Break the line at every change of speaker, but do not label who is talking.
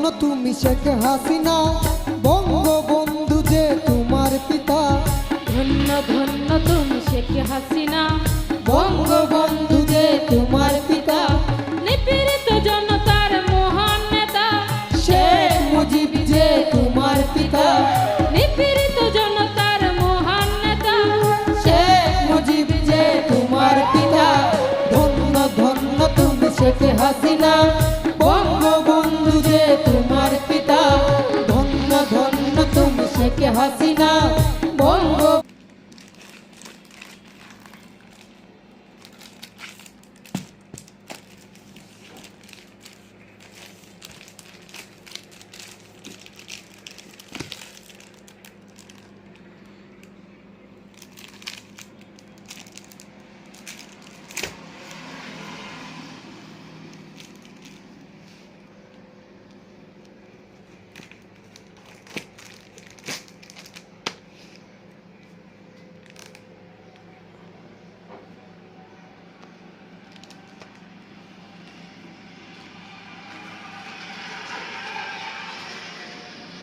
ধন্য তুমি শেখ হাসিনা, বঙ্গবন্ধু যে তোমার পিতা।
ধন্য ধন্য তুমি শেখ হাসিনা,
বঙ্গবন্ধু যে তোমার পিতা।
নিপীড়িত জনতার মহান নেতা
শেখ মুজিব যে তোমার পিতা।
নিপীড়িত জনতার মহান নেতা
শেখ মুজিব যে তোমার পিতা। ধন্য ধন্য তুমি শেখ হাসিনা,